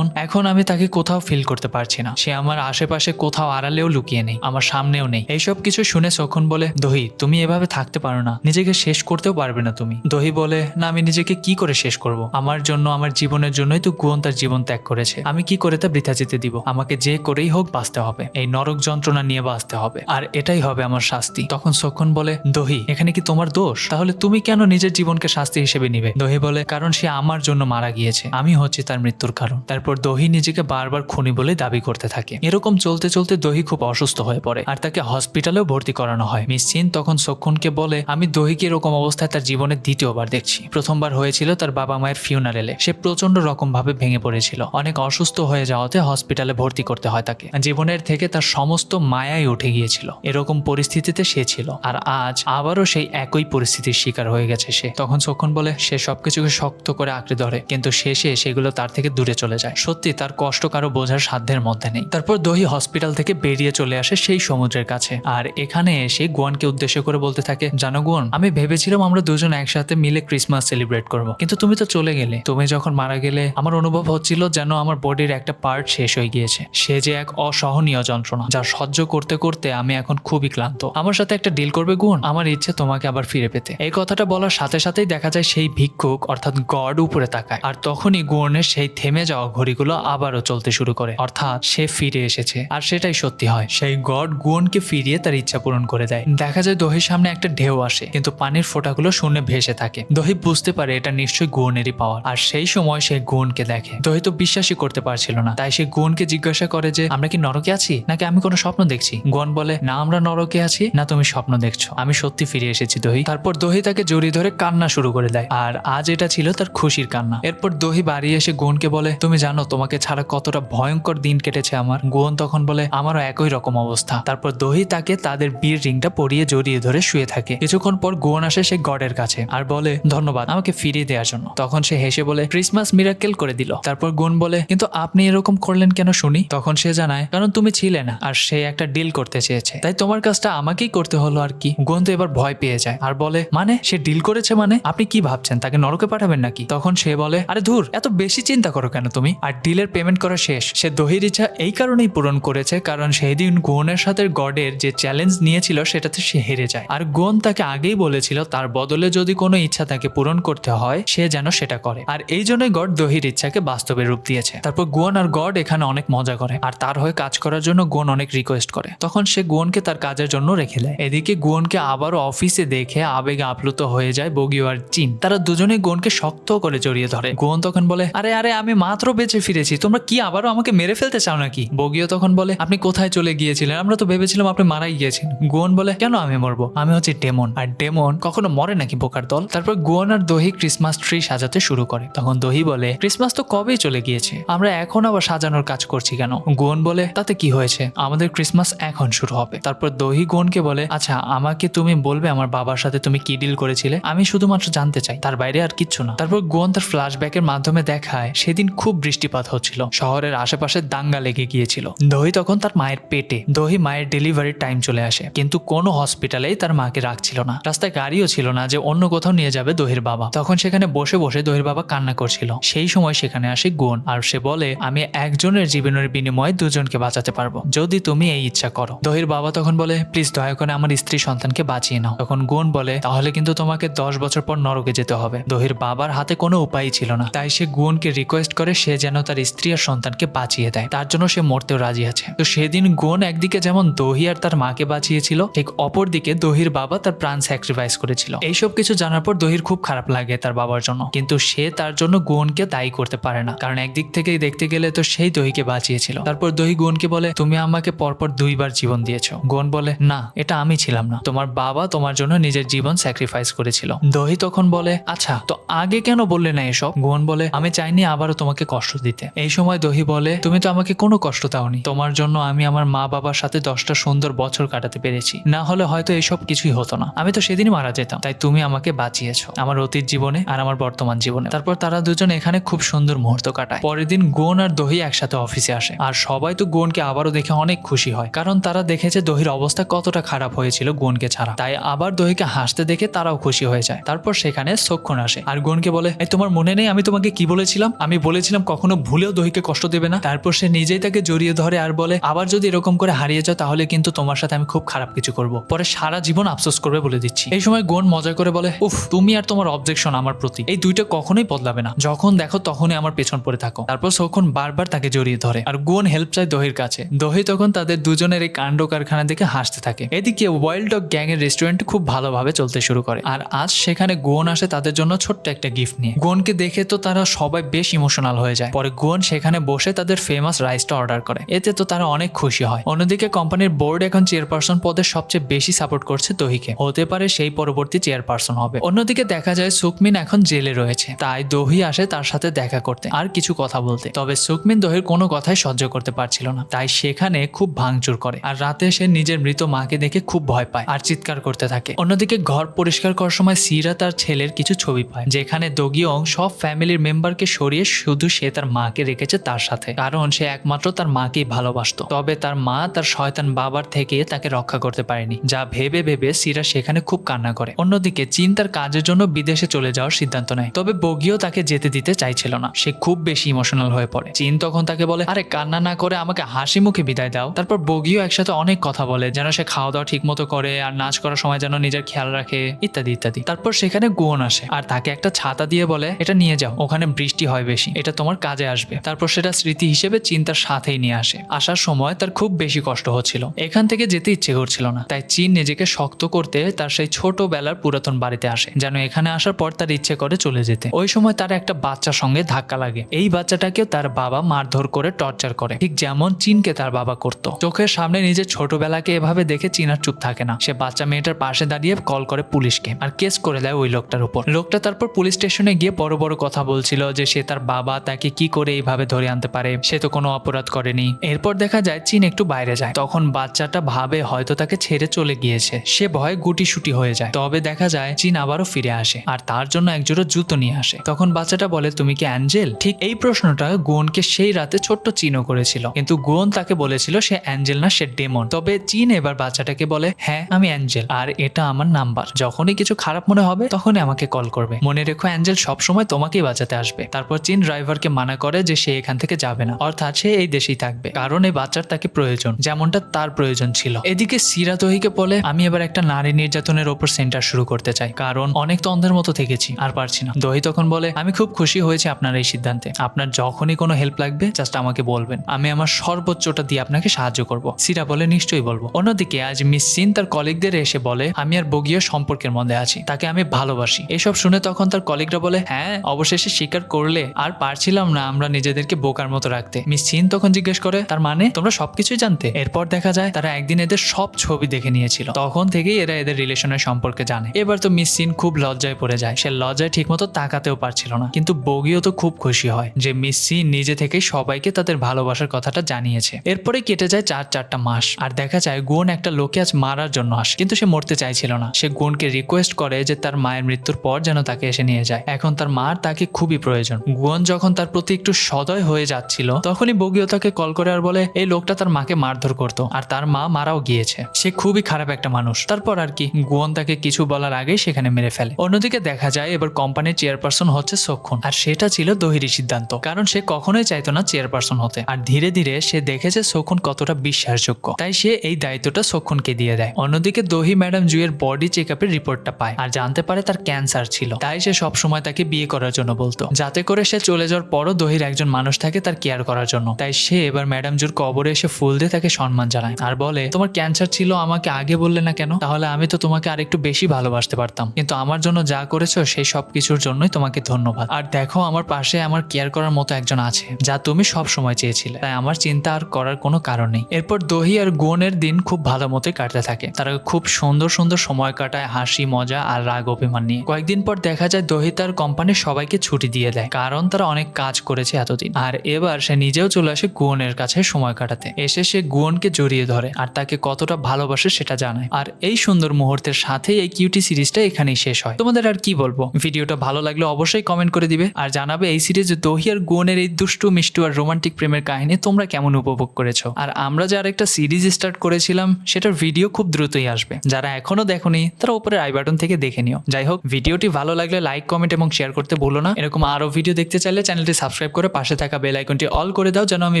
এখন আমি তাকে কোথাও ফিল করতে পারছি না, সে আমার আশেপাশে কোথাও আড়ালেও লুকিয়ে নেই, আমার সামনেও নেই। এইসব কিছু শুনে সখন বলে, দহি তুমি এভাবে থাকতে পারো না, নিজেকে শেষ করতেও পারবে না তুমি। দহি বলে, না আমি নিজেকে কি করে শেষ করব? আমার জন্য, আমার জীবনের জন্যই তো গুয়ন তার জীবন ত্যাগ করেছে, আমি কি করে তা বৃথা যেতে দিব? আমাকে যে করেই হোক বাঁচতে হবে, এই নরক যন্ত্রণা নিয়ে বাঁচতে হবে, আর এটাই হবে আমার শাস্তি। তখন সখন বলে, দহি এখানে কি তোমার দোষ? তাহলে তুমি কেন নিজের জীবনকে শাস্তি হিসেবে নিবে? দহি বলে, কারণ সে আমার জন্য মারা গিয়েছে, আমি হচ্ছি তার মৃত্যুর কারণ। তারপর দহি নিজেকে বারবার খুনি বলে দাবি করতে থাকে। এরকম চলতে চলতে দহি খুব অসুস্থ হয়ে পড়ে আর তাকে হসপিটালেও ভর্তি করানো হয়। মিস সিন তখন সক্ষণকে বলে, আমি দহিকে এরকম অবস্থায় তার জীবনের দ্বিতীয়বার দেখছি। প্রথমবার হয়েছিল তার বাবা মায়ের ফিউনারেলে, সে প্রচন্ড রকম ভাবে ভেঙে পড়েছিল, অনেক অসুস্থ হয়ে যাওয়াতে হসপিটালে ভর্তি করতে হয় তাকে। জীবনের থেকে তার সমস্ত মায়াই উঠে গিয়েছিল, এরকম পরিস্থিতিতে সে ছিল আর আজ আবারও সেই একই পরিস্থিতির শিকার হয়ে গেছে সে। তখন সক্ষণ বলে, সে সবকিছুকে শক্ত করে আঁকড়ে ধরে কিন্তু শেষে সেগুলো তার থেকে দূরে চলে যায়। সত্যি তার কষ্ট কারো বোঝার সাধ্যের মধ্যে নেই। তারপর দহি হসপিটাল থেকে বেরিয়ে চলে আসে সেই সমুদ্রের কাছে আর এখানে এসে গুয়ানকে উদ্দেশ্য করে বলতে থাকে, জানো গুয়ান, আমি ভেবেছিলাম আমরা দুজন একসাথে মিলে ক্রিসমাস সেলিব্রেট করব, কিন্তু তুমি তো চলে গেলে। তুমি যখন মারা গেলে আমার অনুভব হচ্ছিল যেন আমার বডির একটা পার্ট শেষ হয়ে গিয়েছে। সে যে এক অসহনীয় যন্ত্রণা যা সহ্য করতে করতে আমি এখন খুবই ক্লান্ত। আমার সাথে একটা ডিল করবে গুয়ান? আমার ইচ্ছে তোমাকে আবার ফিরে পেতে। এই কথাটা বলার সাথে সাথেই দেখা যায় সেই ভিক্ষুক অর্থাৎ গড উপরে তাকায় আর তখনই গুয়ানের সেই থেমে যাওয়া ঘড়িগুলো আবারও চলতে শুরু করে, অর্থাৎ সে ফিরে এসেছে। আর সেটাই সত্যি হয়, সেই গড গুয়ানকে ফিরিয়ে তার ইচ্ছা পূরণ করে দেয়। দেখা যায় দহির সামনে একটা ঢেউ আসে কিন্তু পানির ফোঁটাগুলো শূন্যে ভেসে থাকে। দহি বুঝতে পারে এটা নিশ্চয়ই গুয়ানেরই পাওয়ার আর সেই সময় সে গুয়ানকে দেখে। দহি তো বিশ্বাসই করতে পারছিল না, তাই সে গুয়ানকে জিজ্ঞাসা করে যে, আমরা কি নরকে আছি নাকি আমি কোনো স্বপ্ন দেখছি? গুয়ান বলে, না আমরা নরকে আছি, না তুমি স্বপ্ন দেখছো, আমি সত্যি ফিরে এসেছি দহি। তারপর দহি তাকে জড়িয়ে ধরে কান্না শুরু করে দেয় আর আজ এটা ছিল তার খুশির কান্না। এরপর দহি বাড়ি এসে গুয়ানকে বলে, তুমি জানো তোমাকে ছাড়া কতটা ভয়ঙ্কর দিন কেটেছে আমার? গুয়ান তখন বলে, আমারও একই রকম অবস্থা। তারপর দহি তাকে তাদের বিয়ের রিংটা পরিয়ে জড়িয়ে ধরে শুয়ে থাকে। কিছুক্ষণ পর গুয়ান আসে সেই গডের কাছে আর বলে, ধন্যবাদ আমাকে ফিরিয়ে দেওয়ার জন্য। তখন সে হেসে বলে, ক্রিসমাস মিরাকেল করে দিল। তারপর গুয়ান বলে, কিন্তু আপনি এরকম করলেন কেন শুনি? তখন সে জানায়, কারণ তুমি ছিলে না আর সে একটা ডিল করতে চেয়েছে, তাই তোমার কাজটা আমাকেই করতে হলো আর কি। গুয়ান তো এবার ভয় পেয়ে যায় আর বলে, মানে সে ডিল করেছে মানে? আপনি কি ভাবছেন তাকে নরকে পাঠাবেন নাকি? তখন সে বলে, আরে ধুর, এত বেশি চিন্তা করো কেন তুমি? আর ডিলের পেমেন্ট করা শেষ। সে দহির ইচ্ছা এই কারণেই পূরণ করেছে কারণ সেই দিন গুয়ানের সাথে গডের যে চ্যালেঞ্জ নিয়েছিল সেটাতে সে হেরে যায় আর গুয়ান তাকে আগেই বলেছিল তার বদলে যদি কোনো ইচ্ছা তাকে পূরণ করতে হয় সে যেন সেটা করে, আর এই জন্যই গড দহির ইচ্ছাকে বাস্তবে রূপ দিয়েছে। তারপর গুয়ন আর গড এখানে অনেক মজা করে, আর তার হয়ে কাজ করার জন্য গুয়ন অনেক রিকোয়েস্ট করে। তখন সে গুয়নকে তার কাজের জন্য রেখে দেয়। এদিকে গুয়নকে আবারও অফিসে দেখে আবেগে আপ্লুত হয়ে যায় বগিও আর চিন। তারা দুজনে গুয়নকে শক্ত করে জড়িয়ে ধরে। গুয়ন তখন বলে, আরে আরে আমি মাত্র বেঁচে ফিরেছি, তোমরা কি আবারও আমাকে মেরে ফেলতে চাও নাকি? বগিও তখন বলে, আপনি কোথায় চলে গিয়েছিলেন? আমরা তো ভেবেছিলাম আপনি মারাই গিয়েছেন। গুয়ন বলে, কেন আমি মরবো? আমি হচ্ছে ডেমন, আর ডেমন কখনো মরে নাকি বোকার দল? তারপর গুয়ন আর দহি ক্রিসমাস ট্রি সাজাতে শুরু করে। তখন দহি বলে, ক্রিসমাস তো কবেই চলে গিয়েছে, আমরা এখন আবার সাজানোর কাজ করছি কেন? গুয়ন বলে, তাতে কি হয়েছে, আমাদের ক্রিসমাস এখন শুরু হবে। তারপর দহি গুয়নকে বলে, আচ্ছা আমাকে তুমি বলবে আমার বাবার সাথে তুমি কি ডিল করেছিলে? আমি শুধুমাত্র জানতে চাই, তার বাইরে আর কিচ্ছু না। তারপর গুয়ন তার ফ্ল্যাশব্যাকের মাধ্যমে দেখায় সেদিন খুব বৃষ্টিপাত হচ্ছিল, শহরের আশেপাশে দাঙ্গা লেগে গিয়েছিল। দহি তখন তার মায়ের পেটে। দহি মায়ের ডেলিভারির টাইম চলে আসে, কিন্তু কোনো হসপিটালেই তার মাকে রাখছিল না। রাস্তায় গাড়িও ছিল না যে অন্য কোথাও নিয়ে যাবে দহির বাবা। তখন সেখানে বসে বসে দহির বাবা কান্না করছিল। সেই সময় সেখানে আসে গুয়ন, আর সে বলে, আমি একজনের জীবনের বিনিময়ে দুজনকে বাঁচাতে পারবো যদি তুমি এই ইচ্ছা করো। দহির বাবা তখন বলে, প্লিজ দয়া করে আমার স্ত্রী সন্তানকে বাঁচিয়ে নাও। তখন গুয়ন বলে, তাহলে কিন্তু তোমাকে 10 বছর পর নরকে যেতে হবে। দহির বাবার হাতে কোনো উপায়ই ছিল না, তাই সে গুয়নকে রিকোয়েস্ট করে সে যেন তার স্ত্রী আর সন্তানকে বাঁচিয়ে দেয়, তার জন্য সে মরতেও রাজি আছে। তো সেদিন গুয়ন একদিকে যেমন দহি আর তার মাকে বাঁচিয়েছিল, ঠিক অপরদিকে দহির বাবা তার প্রাণ স্যাক্রিফাইস করেছিল। এইসব কিছু জানার পর দহির খুব খারাপ লাগে তার বাবার জন্য, কিন্তু সে তার জন্য গুয়নকে দায়ী করতে পারে না, কারণ একদিক থেকে দেখতে গেলে তো সেই দহিকে বাঁচিয়েছিল। তারপর দহি গুয়নকে বলে, তুমি আমাকে পরপর 2 বার জীবন দিয়েছো। গুয়ন বলে, না এটা আমি ছিলাম না, তোমার বাবা তোমার জন্য নিজের জীবন স্যাক্রিফাইস করেছিল। দহি তখন বলে, আচ্ছা তো আগে কেন বললে না এসব? গুয়ন বলে, আমি চাইনি আবারও তোমাকে কষ্ট দিতে। এই সময় দহি বলে, তুমি তো আমাকে কোনো কষ্ট দাওনি, তোমার জন্য আমি আমার মা বাবার সাথে 10টা সুন্দর বছর কাটাতে পেরেছি, না হলে হয়তো এসব কিছুই হতো না, আমি তো সেদিনই মারা যেতাম, তাই তুমি আমাকে বাঁচিয়েছো আমার অতীত জীবনে আর আমার বর্তমান জীবনে। তারপর তারা দুজন এখানে খুব সুন্দর মুহূর্ত কাটায়। পরের দিন গুয়ন আর দহি একসাথে অফিসে আসে, আর সবাই তো গুয়নকে আবারও দেখে অনেক খুশি হয়, কারণ তারা দেখেছে দহির অবস্থা কতটা খারাপ হয়েছিল গুয়নকে ছাড়া, তাই আবার দহিকে হাসতে দেখে তারাও খুশি হয়ে যায়। তারপর সেখানে সক্ষণ আসে, আর গুয়নকে বলে, এই তোমার মনে নেই আমি তোমাকে কি বলেছিলাম? আমি বলেছিলাম কখনো ভুলেও দহিকে কষ্ট দেবে না। তারপর সে নিজেই তাকে জড়িয়ে ধরে আর বলে, আবার যদি এরকম করে হারিয়ে যাও তাহলে কিন্তু তোমার সাথে আমি খুব খারাপ কিছু করব, পরে সারা জীবন আফসোস করবে বলে দিচ্ছি। এই সময় গুয়ন মজা করে বলে, উফ তুমি আর তোমার অবজেকশন আমার প্রতি, এই দুইটা কখনোই বদলাবে না, যখন দেখো তখনই আমার পেছন পড়ে থাকো। তারপর সক্ষণ বারবার তাকে জড়িয়ে ধরে, আর গুয়ন হেল্প চায় দহির কাছে। দহি তখন তাদের দুজনের এই কাণ্ড কারখানা দেখে হাসতে থাকে। এদিকে ওয়াইল্ড ডগ গ্যাং এর রেস্টুরেন্ট খুব ভালোভাবে চলতে শুরু করে, আর আজ সেখানে গুয়ন আসে তাদের জন্য ছোট্ট একটা গিফট নিয়ে। গুয়নকে দেখে তো তারা সবাই বেশ ইমোশনাল হয়ে যায়। পরে গুয়ন সেখানে বসে তাদের ফেমাস রাইসটা অর্ডার করে, এতে তো তারা অনেক খুশি হয়। অন্যদিকে কোম্পানির বোর্ড এখন চেয়ারপারসন পদে সবচেয়ে বেশি সাপোর্ট করছে দহিকে, হতে পারে সেই পরবর্তী চেয়ারপারসন হবে। অন্যদিকে দেখা যায় সুকমিন এখন জেলে রয়েছে, তাই দহি আসে তার সাথে দেখা করতে আর কিছু কথা বলতে। তবে সুকমিন দহির কোনো কথাই সহ্য করতে পারছিল না, তাই সেখানে খুব ভাঙচুর করে, আর রাতে সে নিজের মৃত মাকে দেখে খুব ভয় পায় আর চিৎকার করতে থাকে। অন্যদিকে ঘর পরিষ্কার করার সময় সিরা তার ছেলের কিছু ছবি পায়, যেখানে দগিয়ং সব ফ্যামিলির মেম্বারকে সরিয়ে শুধু সে তার মাকে রেখেছে তার সাথে, কারণ সে একমাত্র তার মাকেই ভালোবাসতো। তবে তার মা তার শয়তান বাবার থেকে তাকে রক্ষা করতে পারেনি, যা ভেবে ভেবে সিরা সেখানে খুব কান্না করে। অন্যদিকে চীন তার কাজের জন্য বিদেশে চলে যাওয়ার সিদ্ধান্ত নেয়, তবে বগিও তাকে যেতে দিতে চাইছিল না, সে খুব বেশি ইমোশনাল হয়ে পড়ে। চীন তখন তাকে বলে, আরে কান্না না করে আমাকে হাসি মুখে বিদায় দাও। তারপর বগিও একসাথে অনেক কথা বলে, যেন সে খাওয়া দাওয়া ঠিক মতো করে আর নাচ করার সময় যেন নিজের খেয়াল রাখে, ইত্যাদি ইত্যাদি। তারপর সেখানে গুয়ন আসে আর তাকে একটা ছাতা দিয়ে বলে, এটা নিয়ে যাও, ওখানে বৃষ্টি হয় বেশি, এটা তোমার কাজে আসবে। তারপর সেটা স্মৃতি হিসেবে চীন তার সাথেই নিয়ে আসে। আসার সময় তার খুব বেশি কষ্ট হচ্ছিল, এখান থেকে যেতে ইচ্ছে করছিল না, তাই চীন নিজেকে শক্ত করতে তার সেই ছোটবেলার পুরাতন বাড়িতে আসে, যেন এখানে আসার পর তার ইচ্ছে করে চলে যেতে। ওই সময় তার একটা বাচ্চার সঙ্গে ধাক্কা লাগে, এই বাচ্চাটাকেও তার বাবা মারধর করে টর্চার করে, ঠিক যেমন চীনকে তার বাবা করত। চোখের সামনে নিজের ছোটবেলাকে এভাবে দেখে চীন আর চুপ থাকে না, সে বাচ্চা মেয়েটার পাশে দাঁড়িয়ে কল করে পুলিশকে, আর কেস করে দেয় ওই লোকটার উপর। লোকটা তারপর পুলিশ স্টেশনে গিয়ে বড় বড় কথা বলছিল যে সে তার বাবা তাকে কি করে এইভাবে ধরে আনতে পারে, সে তো কোনো অপরাধ করেনি। এরপর দেখা যায় চীন একটু বাইরে যায়, তখন বাচ্চাটা ভাবে হয়তো তাকে ছেড়ে চলে গিয়েছে, সে ভয়ে গুটিসুটি হয়ে যায়। তবে দেখা যায় চীন আবারও ফিরে আসে আর তার জন্য একজোড়া জুতো নিয়ে আসে। তখন বাচ্চাটা বলে, তুমি কি অ্যাঞ্জেল? ঠিক এই প্রশ্নটা গুয়নকে সেই রাতে ছোট্ট চীনও করেছিল, কিন্তু গুয়ন তাকে বলেছিল সে অ্যাঞ্জেল না, সে ডেমন। তবে চীন এবার বাচ্চাটাকে বলে, হ্যাঁ আমি অ্যাঞ্জেল, আর এটা আমার নাম্বার, যখনই কিছু খারাপ মনে হবে তখনই আমাকে কল করবে, মনে রেখো অ্যাঞ্জেল সবসময় তোমাকেই বাঁচাতে আসবে। তারপর চীন ড্রাইভারকে মানা করে যে সে এখান থেকে যাবে না, অর্থাৎ সে এই দেশেই থাকবে, কারণ এই বাচ্চার তাকে প্রয়োজন, যেমনটা তার প্রয়োজন ছিল। এদিকে সিরা দহিকে বলে, আমি এবার একটা নারী নির্যাতনের ওপর সেন্টার শুরু করতে চাই, কারণ অনেক তো অন্ধের মতো থেকেছি, পেরেছি, আর পারছি না। দহি তখন বলে, আমি খুব খুশি হয়েছি আপনার এই সিদ্ধান্তে। আপনার যখনই কোনো হেল্প লাগবে জাস্ট আমাকে বলবেন, আমি আমার সর্বোচ্চটা দিয়ে আপনাকে সাহায্য করব। সিরা বলে, নিশ্চয়ই বলবো। অন্যদিকে আজ মিস সিন তার কলিগদের এসে বলে, আমি আর বগিও সম্পর্কের মধ্যে আছি, তাকে আমি ভালোবাসি। এসব শুনে তখন তার কলিগরা বলে, হ্যাঁ অবশেষে স্বীকার করলে, আর পারছিলাম না আমরা নিজেদেরকে বোকার মতো রাখতে। মিস সিন তখন জিজ্ঞেস করে, তার মানে তোমরা সবকিছুই জানতে? এরপর দেখা যায় তারা একদিন এদের সব ছবি দেখে নিয়েছিল, তখন থেকেই এরা এদের রিলেশনের সম্পর্কে জানে। এবার তো মিস সিন খুব লজ্জায় পড়ে যায়, সে লজ্জায় ঠিকমতো তাকাতেও পারছিল না। কিন্তু বগিও তো খুব খুশি হয় যে মিস সিন নিজে থেকেই সবাইকে তাদের ভালোবাসার কথাটা জানিয়েছে। এরপরে কেটে যায় 4-4টা মাস, আর দেখা যায় গুন একটা লোকে আজ মারার জন্য আসে, কিন্তু সে মরতে চাইছিল না। সে গুনকে রিকোয়েস্ট করে যে তার মায়ের মৃত্যুর পর যেন তাকে এসে নিয়ে যায়, এখন তার মার তাকে খুবই প্রয়োজন। গুন যখন তার প্রতি একটু সদয় হয়ে যাচ্ছিল, তখনই বগিও তাকে কল করে আর বলে, এই লোকটা তার মাকে মারধর করতো আর তার মা মারাও গিয়েছে, সে খুবই খারাপ একটা মানুষ। তারপর আর কি, গুয়ন তাকে কিছু বলার আগেই সেখানে মেরে ফেলে। অন্যদিকে দেখা যায় এবার কোম্পানির চেয়ারপারসন হচ্ছে সোক্ষুন, আর সেটা ছিল দহিরি সিদ্ধান্ত, কারণ সে কখনোই চাইতো না চেয়ারপারসন হতে। আর ধীরে ধীরে সে দেখেছে সোক্ষুন কতটা বিশ্বাসযোগ্য, তাই সে এই দায়িত্বটা সোক্ষুনকে দিয়ে দেয়। অন্যদিকে দহি ম্যাডাম জুয়ের বডি চেক আপের রিপোর্টটা পায় আর জানতে পারে তার ক্যান্সার ছিল, তাই সে সবসময় তাকে বিয়ে করার জন্য বলতো, যাতে করে সে চলে যাওয়ার পরও দহির একজন মানুষ থাকে তার কেয়ার করার জন্য। তাই সে এবার ম্যাডাম জুর কবরে এসে ফুল দিয়ে তাকে সম্মান জানায় আর বলে, তোমার ক্যান্সার ছিল, আমাকে আগে বললে না কেন? তাহলে আমি তো তোমাকে আরেকটু বেশি ভালোবাসতে পারতাম, কিন্তু আমার জন্য যা করেছো সেই সব কিছুর জন্যই তোমাকে ধন্যবাদ। আর দেখো, আমার পাশে আমার কেয়ার করার মতো একজন আছে, যা তুমি সব সময় চেয়েছিলে, তাই আমার চিন্তা আর করার কোনো কারণ নেই। এরপর দহি আর গুয়নের দিন খুব ভালো মতোই কাটতে থাকে, তারা খুব সুন্দর সুন্দর সময় কাটায় হাসি মজা আর রাগ অভিমান নিয়ে। কয়েকদিন পর দেখা যায় দহি তার কোম্পানির সবাইকে ছুটি দিয়ে দেয়, কারণ তারা অনেক কাজ করেছে এতদিন। আর এবার সে নিজেও চলে আসে গুয়নের কাছে সময় কাটাতে। এসে সে গুয়নকে জড়িয়ে ধরে আর তাকে কতটা ভালোবাসে সেটা জানায়। আর এই সুন্দর মুহূর্তের সাথে এই কিউটি সিরিজটা এখানেই শেষ হয়। তোমাদের আর কি বলবো, ভিডিওটা ভালো লাগলে অবশ্যই কমেন্ট করে দিবে আর জানাবে এই সিরিজে দহি আর গুয়নের এই দুষ্টু মিষ্টু আর রোমান্টিক প্রেমের কাহিনী তোমরা কেমন উপভোগ করেছো। আর আমরা যে আরেকটা সিরিজ স্টার্ট করেছিলাম সেটার ভিডিও খুব দ্রুতই আসবে, যারা এখনো দেখোনি তারা উপরের আই বাটন থেকে দেখে নিও। যাই হোক, ভিডিওটি ভালো লাগলে লাইক কমেন্ট এবং শেয়ার করতে ভুলো না। এরকম আরো ভিডিও দেখতে চাইলে চ্যানেলটি সাবস্ক্রাইব করে পাশে থাকা বেল আইকনটি অল করে দাও, যেন আমি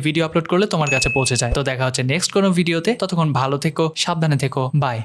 ভিডিও আপলোড করলে তোমার কাছে পৌঁছে যায়। তো দেখা হচ্ছে নেক্সট কোনো ভিডিওতে, ততক্ষণ ভালো থেকো, সাবধানে থেকো, বাই।